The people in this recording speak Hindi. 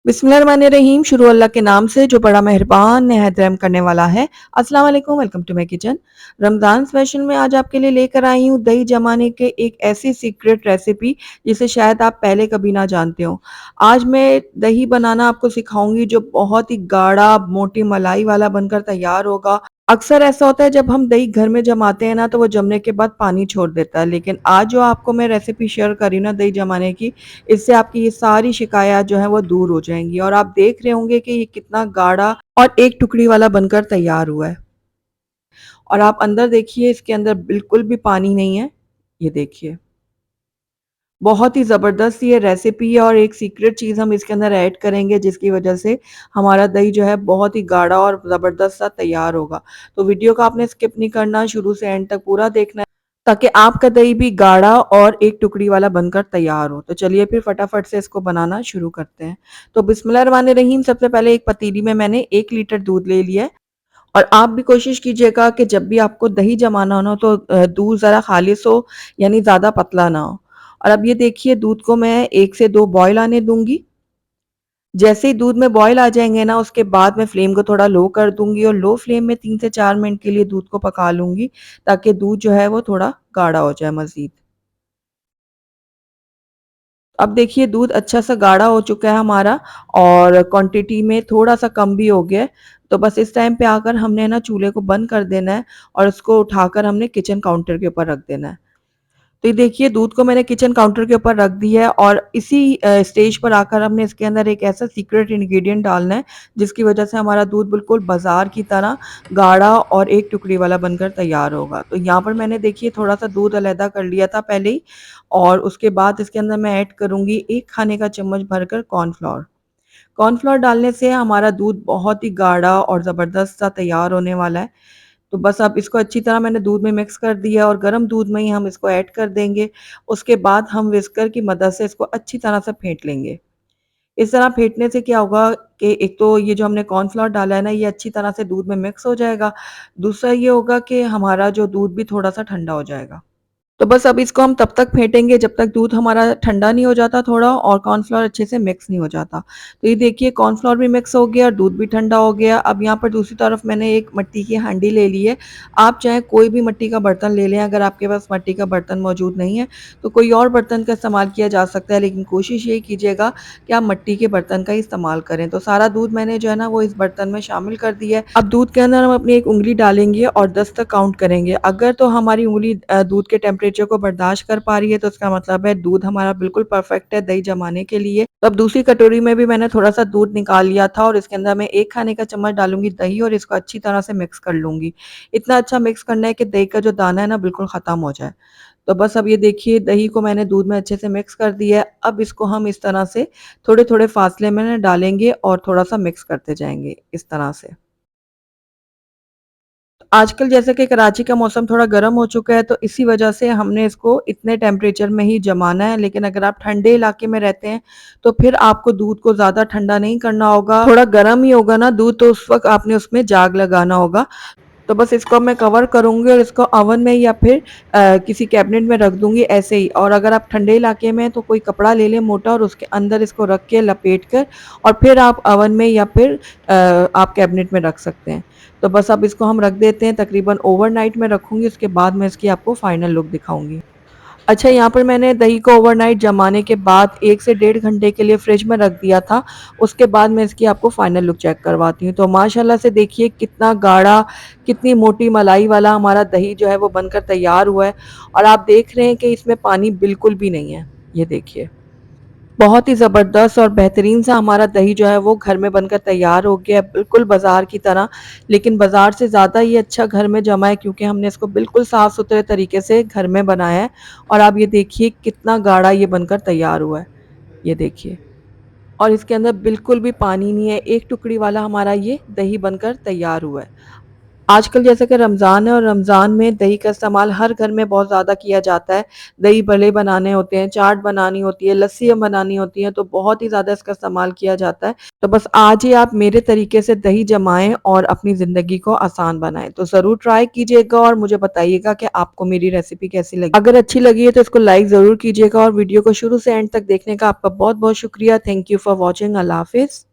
बिस्मिल्लाहिर्रहमानिर्रहीम। शुरू अल्लाह के नाम से जो बड़ा मेहरबान नहायत रहम करने वाला है। अस्सलाम वालेकुम, welcome to my kitchen. Ramzan special में आज आपके लिए लेकर आई हूँ दही जमाने के एक ऐसी सीक्रेट रेसिपी जिसे शायद आप पहले कभी ना जानते हो। आज मैं दही बनाना आपको सिखाऊंगी जो बहुत ही गाढ़ा मोटी मलाई वाला बनकर तैयार होगा। अक्सर ऐसा होता है जब हम दही घर में जमाते हैं ना तो वो जमने के बाद पानी छोड़ देता है, लेकिन आज जो आपको मैं रेसिपी शेयर कर रही हूँ ना दही जमाने की, इससे आपकी ये सारी शिकायत जो है वो दूर हो जाएँगी और आप देख रहे होंगे कि ये कितना गाढ़ा और एक टुकड़ी वाला बनकर तैयार हुआ है। और आप अंदर देखिए, इसके अंदर बिल्कुल भी पानी नहीं है। ये देखिए, बहुत ही ज़बरदस्त ये रेसिपी है और एक सीक्रेट चीज़ हम इसके अंदर ऐड करेंगे जिसकी वज़ह से हमारा दही जो है बहुत ही गाढ़ा और ज़बरदस्त सा तैयार होगा। तो वीडियो को आपने स्किप नहीं करना, शुरू से एंड तक पूरा देखना है ताकि आपका दही भी गाढ़ा और एक टुकड़ी वाला बनकर तैयार हो। तो चलिए फिर फटाफट से इसको बनाना शुरू करते हैं। तो बिस्मिल्लाहिर्रहमानिर्रहीम, सबसे पहले एक पतीली में मैंने 1 लीटर दूध ले लिया है और आप भी कोशिश कीजिएगा कि जब भी आपको दही जमाना हो ना तो दूध ज़रा खालिस हो, यानी ज़्यादा पतला ना हो। और अब ये देखिए, दूध को मैं 1 से 2 बॉयल आने दूँगी। जैसे ही दूध में बॉयल आ जाएँगे ना, उसके बाद मैं फ्लेम को थोड़ा लो कर दूँगी और लो फ्लेम में 3 से 4 मिनट के लिए दूध को पका लूँगी ताकि दूध जो है वो थोड़ा गाढ़ा हो जाए मज़ीद। अब देखिए, दूध अच्छा-सा गाढ़ा हो चुका है हमारा और क्वांटिटी में थोड़ा-सा कम भी हो गया है। तो बस इस टाइम पे आकर हमने ना चूल्हे को बंद कर देना है और उसको उठाकर हमने किचन काउंटर के ऊपर रख देना है। तो ये देखिए, दूध को मैंने किचन काउंटर के ऊपर रख दिया है और इसी स्टेज पर आकर हमने इसके अंदर एक ऐसा सीक्रेट इंग्रीडिएंट डालना है जिसकी वजह से हमारा दूध बिल्कुल बाज़ार की तरह गाढ़ा और एक टुकड़ी वाला बनकर तैयार होगा। तो यहाँ पर मैंने देखिए थोड़ा-सा दूध अलग कर लिया था पहले ही और उसके बाद इसके अंदर मैं ऐड करूँगी 1 खाने का चम्मच भरकर कॉर्नफ्लोर। कॉर्नफ्लोर डालने से हमारा दूध बहुत ही गाढ़ा और ज़बरदस्त सा तैयार होने वाला है। तो बस अब इसको अच्छी तरह मैंने दूध में मिक्स कर दिया और गर्म दूध में ही हम इसको ऐड कर देंगे। उसके बाद हम विस्कर की मदद से इसको अच्छी तरह से फेंट लेंगे। इस तरह फेंटने से क्या होगा कि एक तो ये जो हमने कॉर्नफ्लोर डाला है ना, ये अच्छी तरह से दूध में मिक्स हो जाएगा। दूसरा ये होगा कि हमारा जो दूध भी थोड़ा-सा ठंडा हो जाएगा। तो बस अब इसको हम तब तक फेंटेंगे जब तक दूध हमारा ठंडा नहीं हो जाता थोड़ा और कॉर्नफ्लोर अच्छे से मिक्स नहीं हो जाता। तो ये देखिए, कॉर्नफ्लोर भी मिक्स हो गया और दूध भी ठंडा हो गया। अब यहाँ पर दूसरी तरफ मैंने एक मिट्टी की हांडी ले ली है। आप चाहे कोई भी मिट्टी का बर्तन ले लें, अगर आपके पास मिट्टी का बर्तन मौजूद नहीं है तो कोई और बर्तन का इस्तेमाल किया जा सकता है, लेकिन कोशिश यही कीजिएगा कि आप मिट्टी के बर्तन का ही इस्तेमाल करें। तो सारा दूध मैंने जो है ना वो इस बर्तन में शामिल कर दिया है। अब दूध के अंदर हम अपनी एक उँगली डालेंगे और 10 तक काउंट करेंगे। अगर तो हमारी उँगली दूध के टेम्परेचर को बर्दाश्त कर पा रही है तो इसका मतलब है दूध हमारा बिल्कुल परफेक्ट है दही जमाने के लिए। तो अब दूसरी कटोरी में भी मैंने थोड़ा-सा दूध निकाल लिया था और इसके अंदर मैं 1 खाने का चम्मच डालूँगी दही और इसको अच्छी तरह से मिक्स कर लूँगी। इतना अच्छा मिक्स करना है कि दही का जो दाना है ना बिल्कुल ख़त्म हो जाए। तो बस अब ये देखिए, दही को मैंने दूध में अच्छे से मिक्स कर दिया है। अब इसको हम इस तरह से थोड़े-थोड़े फासले में ना डालेंगे और थोड़ा-सा मिक्स करते जाएँगे इस तरह से। आजकल जैसे कि कराची का मौसम थोड़ा गर्म हो चुका है तो इसी वजह से हमने इसको इतने टेम्परेचर में ही जमाना है, लेकिन अगर आप ठंडे इलाके में रहते हैं तो फिर आपको दूध को ज़्यादा ठंडा नहीं करना होगा, थोड़ा गर्म ही होगा ना दूध तो उस वक़्त आपने उसमें जाग लगाना होगा। तो बस इसको अब मैं कवर करूँगी और इसको ओवन में या फिर किसी कैबिनेट में रख दूँगी ऐसे ही। और अगर आप ठंडे इलाके में हैं तो कोई कपड़ा ले लें मोटा और उसके अंदर इसको रख के लपेट कर और फिर आप ओवन में या फिर आप कैबिनेट में रख सकते हैं। तो बस अब इसको हम रख देते हैं, तकरीबन ओवरनाइट में रखूँगी, उसके बाद मैं इसकी आपको फाइनल लुक दिखाऊँगी। अच्छा, यहाँ पर मैंने दही को ओवरनाइट जमाने के बाद 1 से डेढ़ घंटे के लिए फ्रिज में रख दिया था। उसके बाद मैं इसकी आपको फाइनल लुक चेक करवाती हूँ। तो माशाल्लाह से देखिए कितना गाढ़ा, कितनी मोटी मलाई वाला हमारा दही जो है वो बनकर तैयार हुआ है और आप देख रहे हैं कि इसमें पानी बिल्कुल भी नहीं है। ये देखिए। बहुत ही ज़बरदस्त और बेहतरीन सा हमारा दही जो है वो घर में बनकर तैयार हो गया है, बिल्कुल बाज़ार की तरह। लेकिन बाज़ार से ज़्यादा ये अच्छा घर में जमा है क्योंकि हमने इसको बिल्कुल साफ़-सुथरे तरीके से घर में बनाया है और आप ये देखिए कितना गाढ़ा ये बनकर तैयार हुआ है। ये देखिए। और इसके अंदर बिल्कुल भी पानी नहीं है, एक टुकड़ी वाला हमारा ये दही बनकर तैयार हुआ है। आजकल जैसे कि रमज़ान है और रमज़ान में दही का इस्तेमाल हर घर में बहुत ज़्यादा किया जाता है। दही भल्ले बनाने होते हैं, चाट बनानी होती है, लस्सियाँ बनानी होती हैं, तो बहुत ही ज़्यादा इसका इस्तेमाल किया जाता है। तो बस आज ही आप मेरे तरीके से दही जमाएँ और अपनी ज़िंदगी को आसान बनाएँ। तो ज़रूर ट्राई कीजिएगा और मुझे बताइएगा कि आपको मेरी रेसिपी कैसी लगी। अगर अच्छी लगी है तो इसको लाइक ज़रूर कीजिएगा और वीडियो को शुरू से एंड तक देखने का आपका बहुत-बहुत शुक्रिया। Thank you for watching. अल्लाह हाफ़िज़।